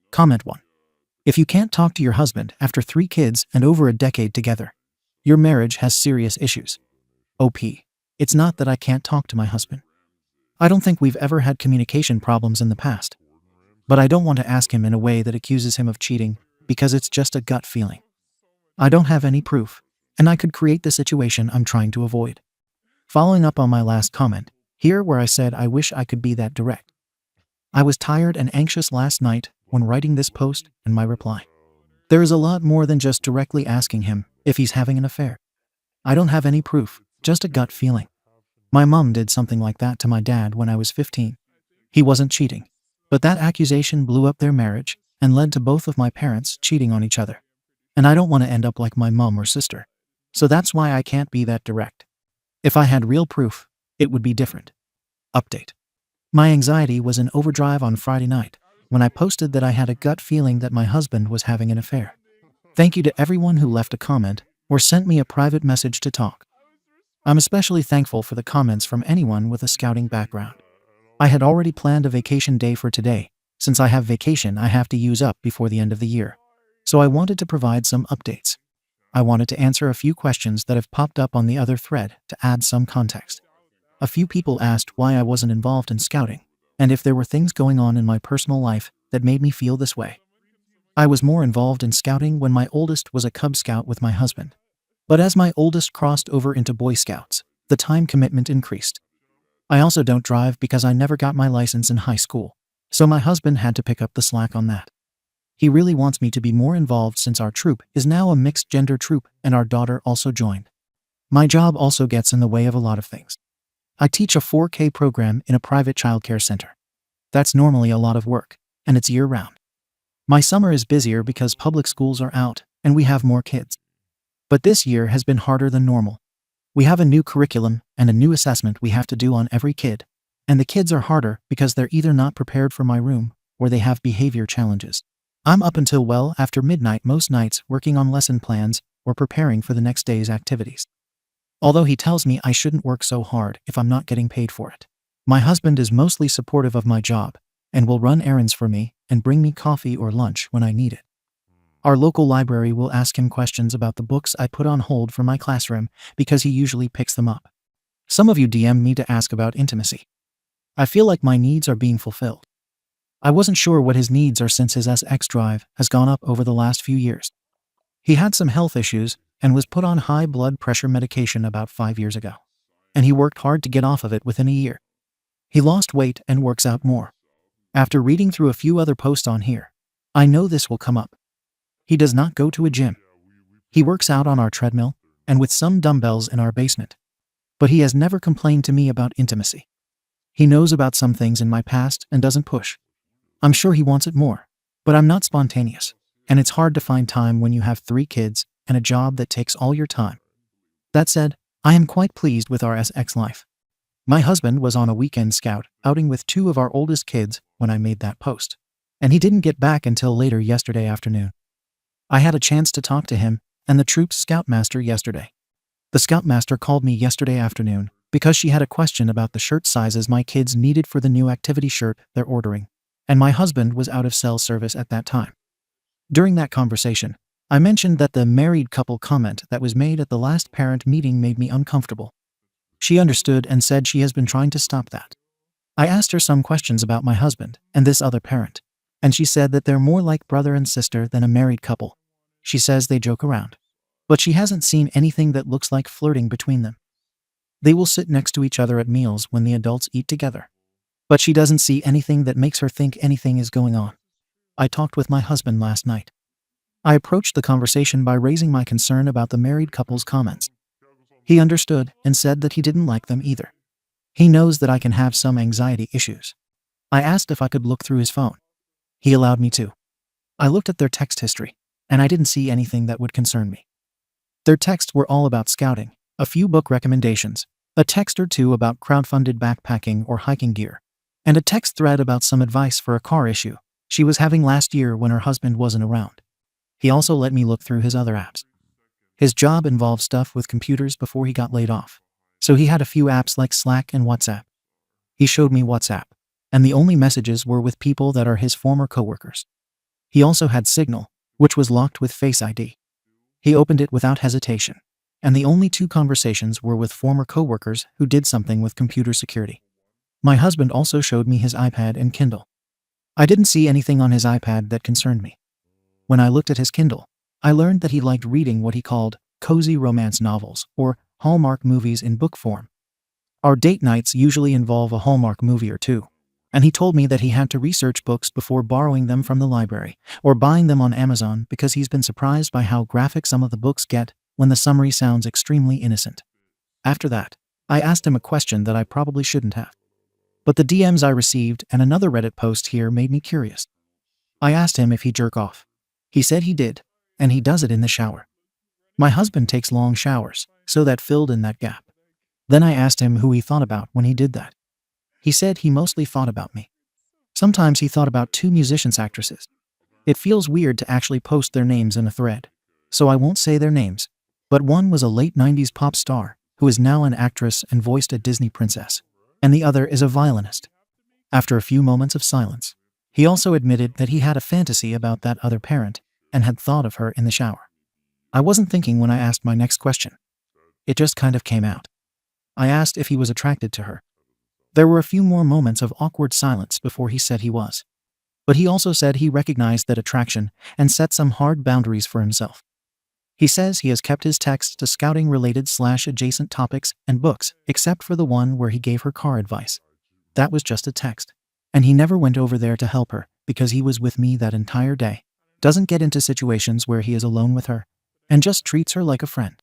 Comment 1. If you can't talk to your husband after 3 kids and over a decade together, your marriage has serious issues. OP. It's not that I can't talk to my husband. I don't think we've ever had communication problems in the past. But I don't want to ask him in a way that accuses him of cheating, because it's just a gut feeling. I don't have any proof, and I could create the situation I'm trying to avoid. Following up on my last comment, here where I said I wish I could be that direct. I was tired and anxious last night when writing this post and my reply. There is a lot more than just directly asking him if he's having an affair. I don't have any proof, just a gut feeling. My mom did something like that to my dad when I was 15. He wasn't cheating, but that accusation blew up their marriage and led to both of my parents cheating on each other. And I don't want to end up like my mom or sister. So that's why I can't be that direct. If I had real proof, it would be different. Update. My anxiety was in overdrive on Friday night when I posted that I had a gut feeling that my husband was having an affair. Thank you to everyone who left a comment or sent me a private message to talk. I'm especially thankful for the comments from anyone with a scouting background. I had already planned a vacation day for today, since I have vacation I have to use up before the end of the year. So I wanted to provide some updates. I wanted to answer a few questions that have popped up on the other thread to add some context. A few people asked why I wasn't involved in scouting, and if there were things going on in my personal life that made me feel this way. I was more involved in scouting when my oldest was a Cub Scout with my husband. But as my oldest crossed over into Boy Scouts, the time commitment increased. I also don't drive because I never got my license in high school, so my husband had to pick up the slack on that. He really wants me to be more involved since our troop is now a mixed gender troop and our daughter also joined. My job also gets in the way of a lot of things. I teach a 4K program in a private childcare center. That's normally a lot of work, and it's year-round. My summer is busier because public schools are out and we have more kids. But this year has been harder than normal. We have a new curriculum and a new assessment we have to do on every kid, and the kids are harder because they're either not prepared for my room or they have behavior challenges. I'm up until well after midnight most nights working on lesson plans or preparing for the next day's activities. Although he tells me I shouldn't work so hard if I'm not getting paid for it. My husband is mostly supportive of my job and will run errands for me and bring me coffee or lunch when I need it. Our local library will ask him questions about the books I put on hold for my classroom because he usually picks them up. Some of you DM me to ask about intimacy. I feel like my needs are being fulfilled. I wasn't sure what his needs are since his SX drive has gone up over the last few years. He had some health issues and was put on high blood pressure medication about 5 years ago. And he worked hard to get off of it within a year. He lost weight and works out more. After reading through a few other posts on here, I know this will come up. He does not go to a gym. He works out on our treadmill and with some dumbbells in our basement. But he has never complained to me about intimacy. He knows about some things in my past and doesn't push. I'm sure he wants it more, but I'm not spontaneous, and it's hard to find time when you have 3 kids and a job that takes all your time. That said, I am quite pleased with our SX life. My husband was on a weekend scout outing with 2 of our oldest kids when I made that post, and he didn't get back until later yesterday afternoon. I had a chance to talk to him and the troop's scoutmaster yesterday. The scoutmaster called me yesterday afternoon because she had a question about the shirt sizes my kids needed for the new activity shirt they're ordering, and my husband was out of cell service at that time. During that conversation, I mentioned that the married couple comment that was made at the last parent meeting made me uncomfortable. She understood and said she has been trying to stop that. I asked her some questions about my husband and this other parent, and she said that they're more like brother and sister than a married couple. She says they joke around, but she hasn't seen anything that looks like flirting between them. They will sit next to each other at meals when the adults eat together, but she doesn't see anything that makes her think anything is going on. I talked with my husband last night. I approached the conversation by raising my concern about the married couple's comments. He understood and said that he didn't like them either. He knows that I can have some anxiety issues. I asked if I could look through his phone. He allowed me to. I looked at their text history, and I didn't see anything that would concern me. Their texts were all about scouting, a few book recommendations, a text or two about crowdfunded backpacking or hiking gear, and a text thread about some advice for a car issue she was having last year when her husband wasn't around. He also let me look through his other apps. His job involved stuff with computers before he got laid off, so he had a few apps like Slack and WhatsApp. He showed me WhatsApp, and the only messages were with people that are his former coworkers. He also had Signal, which was locked with Face ID. He opened it without hesitation, and the only 2 conversations were with former coworkers who did something with computer security. My husband also showed me his iPad and Kindle. I didn't see anything on his iPad that concerned me. When I looked at his Kindle, I learned that he liked reading what he called cozy romance novels or Hallmark movies in book form. Our date nights usually involve a Hallmark movie or 2, and he told me that he had to research books before borrowing them from the library or buying them on Amazon because he's been surprised by how graphic some of the books get when the summary sounds extremely innocent. After that, I asked him a question that I probably shouldn't have. But the DMs I received and another Reddit post here made me curious. I asked him if he jerk off. He said he did, and he does it in the shower. My husband takes long showers, so that filled in that gap. Then I asked him who he thought about when he did that. He said he mostly thought about me. Sometimes he thought about 2 musicians actresses. It feels weird to actually post their names in a thread, so I won't say their names. But one was a late 90s pop star who is now an actress and voiced a Disney princess, and the other is a violinist. After a few moments of silence, he also admitted that he had a fantasy about that other parent and had thought of her in the shower. I wasn't thinking when I asked my next question. It just kind of came out. I asked if he was attracted to her. There were a few more moments of awkward silence before he said he was. But he also said he recognized that attraction and set some hard boundaries for himself. He says he has kept his texts to scouting-related/adjacent topics and books, except for the one where he gave her car advice. That was just a text. And he never went over there to help her because he was with me that entire day. Doesn't get into situations where he is alone with her, and just treats her like a friend.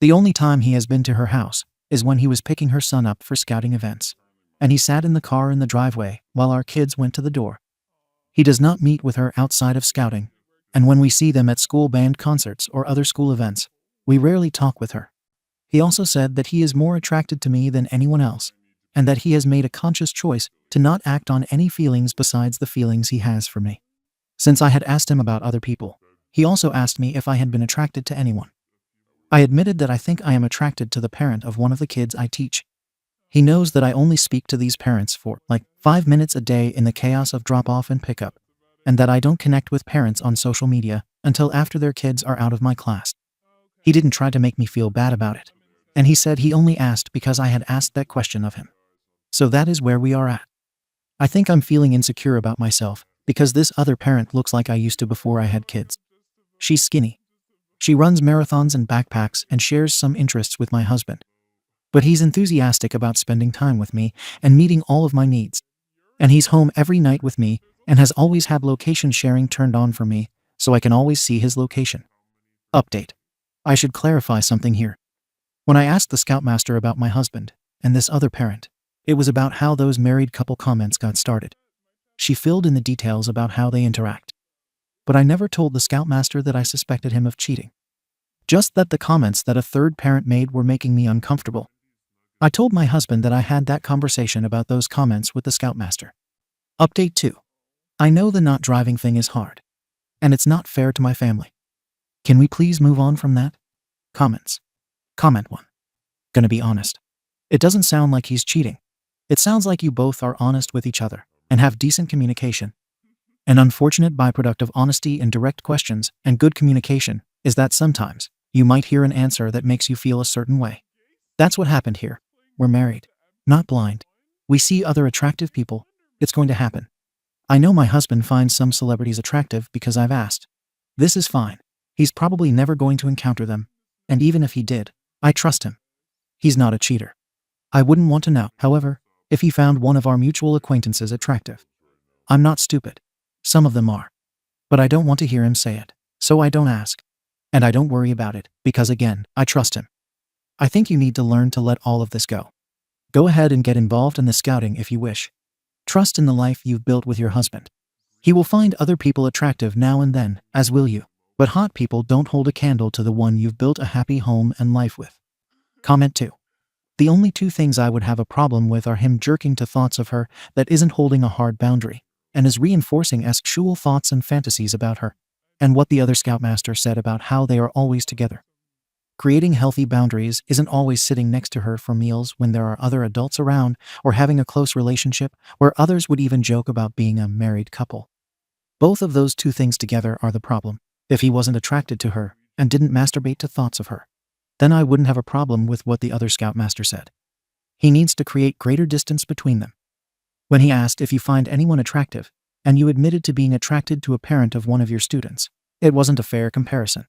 The only time he has been to her house is when he was picking her son up for scouting events, and he sat in the car in the driveway while our kids went to the door. He does not meet with her outside of scouting, and when we see them at school band concerts or other school events, we rarely talk with her. He also said that he is more attracted to me than anyone else, and that he has made a conscious choice to not act on any feelings besides the feelings he has for me. Since I had asked him about other people, he also asked me if I had been attracted to anyone. I admitted that I think I am attracted to the parent of one of the kids I teach. He knows that I only speak to these parents for, 5 minutes a day in the chaos of drop-off and pickup, and that I don't connect with parents on social media until after their kids are out of my class. He didn't try to make me feel bad about it, and he said he only asked because I had asked that question of him. So that is where we are at. I think I'm feeling insecure about myself because this other parent looks like I used to before I had kids. She's skinny. She runs marathons and backpacks and shares some interests with my husband. But he's enthusiastic about spending time with me and meeting all of my needs. And he's home every night with me and has always had location sharing turned on for me, so I can always see his location. Update. I should clarify something here. When I asked the Scoutmaster about my husband and this other parent, it was about how those married couple comments got started. She filled in the details about how they interact. But I never told the Scoutmaster that I suspected him of cheating. Just that the comments that a third parent made were making me uncomfortable. I told my husband that I had that conversation about those comments with the Scoutmaster. Update 2. I know the not driving thing is hard, and it's not fair to my family. Can we please move on from that? Comments. Comment 1. Gonna be honest. It doesn't sound like he's cheating. It sounds like you both are honest with each other and have decent communication. An unfortunate byproduct of honesty and direct questions and good communication is that sometimes you might hear an answer that makes you feel a certain way. That's what happened here. We're married, not blind. We see other attractive people. It's going to happen. I know my husband finds some celebrities attractive because I've asked. This is fine. He's probably never going to encounter them, and even if he did, I trust him. He's not a cheater. I wouldn't want to know, however, if he found one of our mutual acquaintances attractive. I'm not stupid. Some of them are. But I don't want to hear him say it, so I don't ask. And I don't worry about it, because again, I trust him. I think you need to learn to let all of this go. Go ahead and get involved in the scouting if you wish. Trust in the life you've built with your husband. He will find other people attractive now and then, as will you. But hot people don't hold a candle to the one you've built a happy home and life with. Comment 2. The only two things I would have a problem with are him jerking to thoughts of her that isn't holding a hard boundary, and is reinforcing sexual thoughts and fantasies about her, and what the other Scoutmaster said about how they are always together. Creating healthy boundaries isn't always sitting next to her for meals when there are other adults around, or having a close relationship where others would even joke about being a married couple. Both of those two things together are the problem. If he wasn't attracted to her and didn't masturbate to thoughts of her, then I wouldn't have a problem with what the other Scoutmaster said. He needs to create greater distance between them. When he asked if you find anyone attractive, and you admitted to being attracted to a parent of one of your students, it wasn't a fair comparison.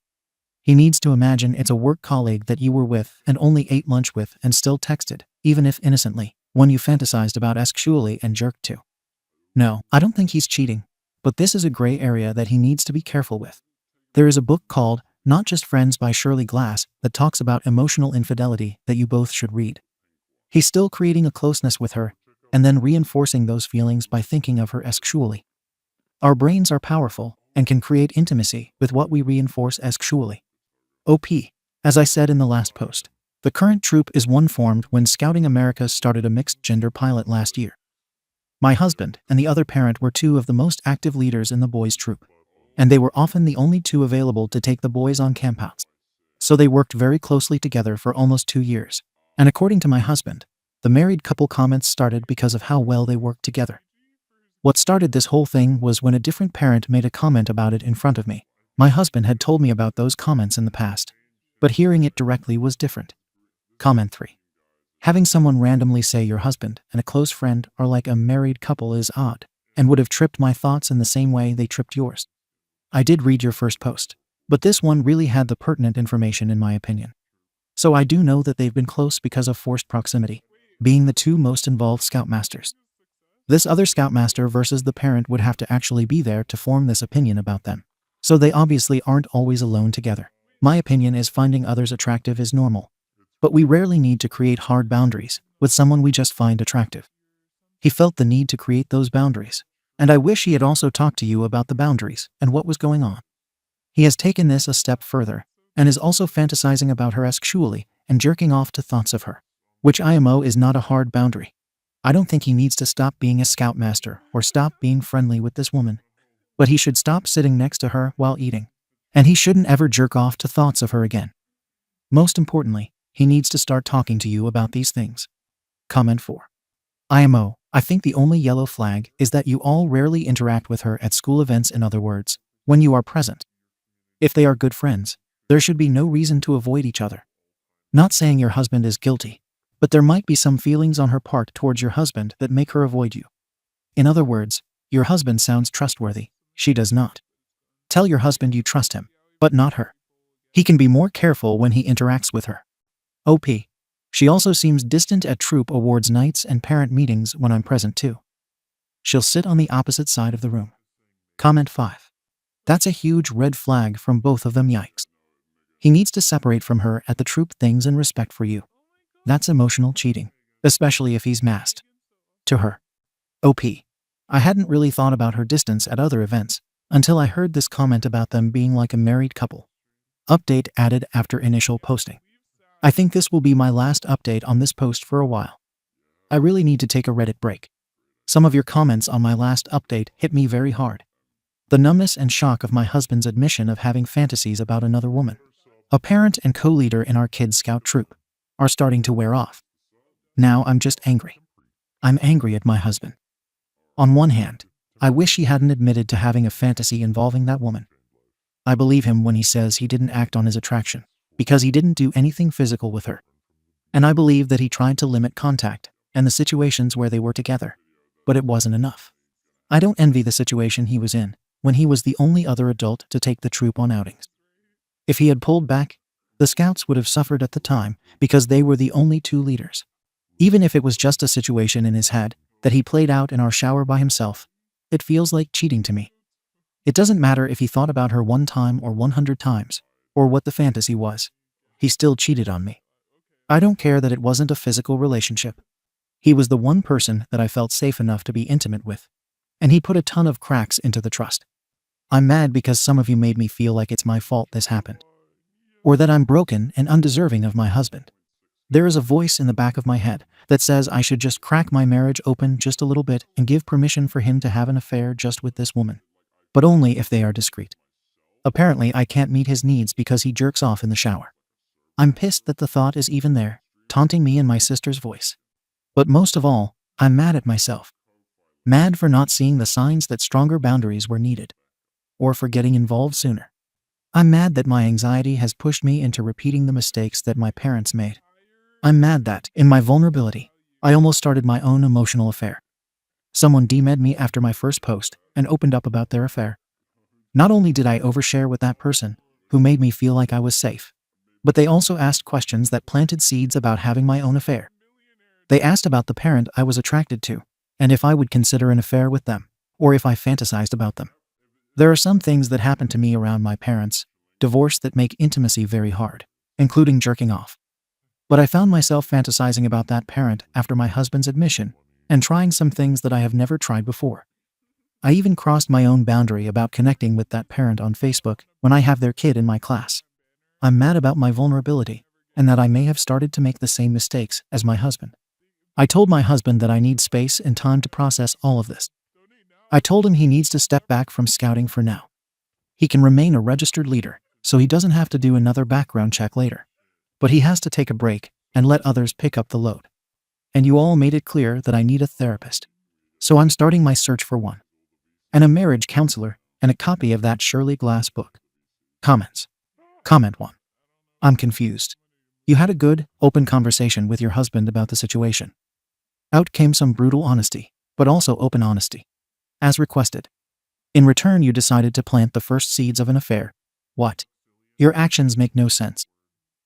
He needs to imagine it's a work colleague that you were with and only ate lunch with and still texted, even if innocently, one you fantasized about sexually and jerked to. No, I don't think he's cheating, but this is a gray area that he needs to be careful with. There is a book called Not Just Friends by Shirley Glass that talks about emotional infidelity that you both should read. He's still creating a closeness with her, and then reinforcing those feelings by thinking of her sexually. Our brains are powerful and can create intimacy with what we reinforce sexually. OP. As I said in the last post, the current troop is one formed when Scouting America started a mixed-gender pilot last year. My husband and the other parent were two of the most active leaders in the boys' troop. and they were often the only two available to take the boys on campouts. So they worked very closely together for almost 2 years. And according to my husband, the married couple comments started because of how well they worked together. What started this whole thing was when a different parent made a comment about it in front of me. My husband had told me about those comments in the past, but hearing it directly was different. Comment 3. Having someone randomly say your husband and a close friend are like a married couple is odd, and would have tripped my thoughts in the same way they tripped yours. I did read your first post, but this one really had the pertinent information in my opinion. So I do know that they've been close because of forced proximity, being the two most involved scoutmasters. This other scoutmaster versus the parent would have to actually be there to form this opinion about them. So they obviously aren't always alone together. My opinion is finding others attractive is normal, but we rarely need to create hard boundaries with someone we just find attractive. He felt the need to create those boundaries, and I wish he had also talked to you about the boundaries and what was going on. He has taken this a step further and is also fantasizing about her sexually and jerking off to thoughts of her, which IMO is not a hard boundary. I don't think he needs to stop being a scoutmaster or stop being friendly with this woman, but he should stop sitting next to her while eating, and he shouldn't ever jerk off to thoughts of her again. Most importantly, he needs to start talking to you about these things. Comment 4. IMO, I think the only yellow flag is that you all rarely interact with her at school events. In other words, when you are present. If they are good friends, there should be no reason to avoid each other. Not saying your husband is guilty, but there might be some feelings on her part towards your husband that make her avoid you. In other words, your husband sounds trustworthy. She does not. Tell your husband you trust him, but not her. He can be more careful when he interacts with her. OP. She also seems distant at troop awards nights and parent meetings when I'm present too. She'll sit on the opposite side of the room. Comment 5. That's a huge red flag from both of them. Yikes. He needs to separate from her at the troop things in respect for you. That's emotional cheating, especially if he's masked. To her. OP. I hadn't really thought about her distance at other events until I heard this comment about them being like a married couple. Update added after initial posting. I think this will be my last update on this post for a while. I really need to take a Reddit break. Some of your comments on my last update hit me very hard. The numbness and shock of my husband's admission of having fantasies about another woman, a parent and co-leader in our kids' scout troop, are starting to wear off. Now I'm just angry. I'm angry at my husband. On one hand, I wish he hadn't admitted to having a fantasy involving that woman. I believe him when he says he didn't act on his attraction because he didn't do anything physical with her. And I believe that he tried to limit contact and the situations where they were together, but it wasn't enough. I don't envy the situation he was in when he was the only other adult to take the troop on outings. If he had pulled back, the scouts would have suffered at the time because they were the only two leaders. Even if it was just a situation in his head that he played out in our shower by himself, it feels like cheating to me. It doesn't matter if he thought about her 1 time or 100 times, or what the fantasy was. He still cheated on me. I don't care that it wasn't a physical relationship. He was the one person that I felt safe enough to be intimate with, and he put a ton of cracks into the trust. I'm mad because some of you made me feel like it's my fault this happened, or that I'm broken and undeserving of my husband. There is a voice in the back of my head that says I should just crack my marriage open just a little bit and give permission for him to have an affair just with this woman, but only if they are discreet. Apparently, I can't meet his needs because he jerks off in the shower. I'm pissed that the thought is even there, taunting me in my sister's voice. But most of all, I'm mad at myself. Mad for not seeing the signs that stronger boundaries were needed, or for getting involved sooner. I'm mad that my anxiety has pushed me into repeating the mistakes that my parents made. I'm mad that, in my vulnerability, I almost started my own emotional affair. Someone DM'd me after my first post and opened up about their affair. Not only did I overshare with that person, who made me feel like I was safe, but they also asked questions that planted seeds about having my own affair. They asked about the parent I was attracted to, and if I would consider an affair with them, or if I fantasized about them. There are some things that happened to me around my parents' divorce that make intimacy very hard, including jerking off. But I found myself fantasizing about that parent after my husband's admission, and trying some things that I have never tried before. I even crossed my own boundary about connecting with that parent on Facebook when I have their kid in my class. I'm mad about my vulnerability, and that I may have started to make the same mistakes as my husband. I told my husband that I need space and time to process all of this. I told him he needs to step back from scouting for now. He can remain a registered leader, so he doesn't have to do another background check later. But he has to take a break and let others pick up the load. And you all made it clear that I need a therapist. So I'm starting my search for one. And a marriage counselor and a copy of that Shirley Glass book. Comments. Comment 1. I'm confused. You had a good, open conversation with your husband about the situation. Out came some brutal honesty, but also open honesty. As requested. In return, you decided to plant the first seeds of an affair. What? Your actions make no sense.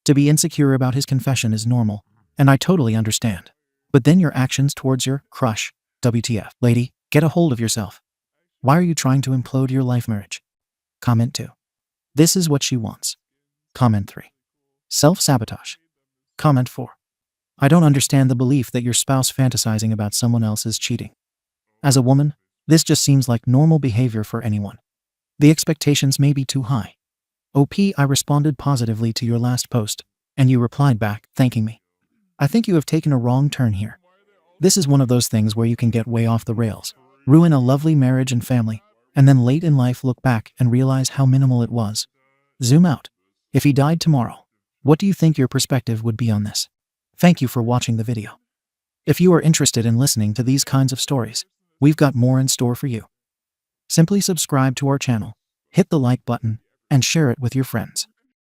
To be insecure about his confession is normal, and I totally understand. But then your actions towards your crush, WTF. Lady, get a hold of yourself. Why are you trying to implode your life marriage? Comment 2. This is what she wants. Comment 3. Self-sabotage. Comment 4. I don't understand the belief that your spouse fantasizing about someone else is cheating. As a woman, this just seems like normal behavior for anyone. The expectations may be too high. OP, I responded positively to your last post, and you replied back, thanking me. I think you have taken a wrong turn here. This is one of those things where you can get way off the rails, ruin a lovely marriage and family, and then late in life look back and realize how minimal it was. Zoom out. If he died tomorrow, what do you think your perspective would be on this? Thank you for watching the video. If you are interested in listening to these kinds of stories, we've got more in store for you. Simply subscribe to our channel, hit the like button, and share it with your friends.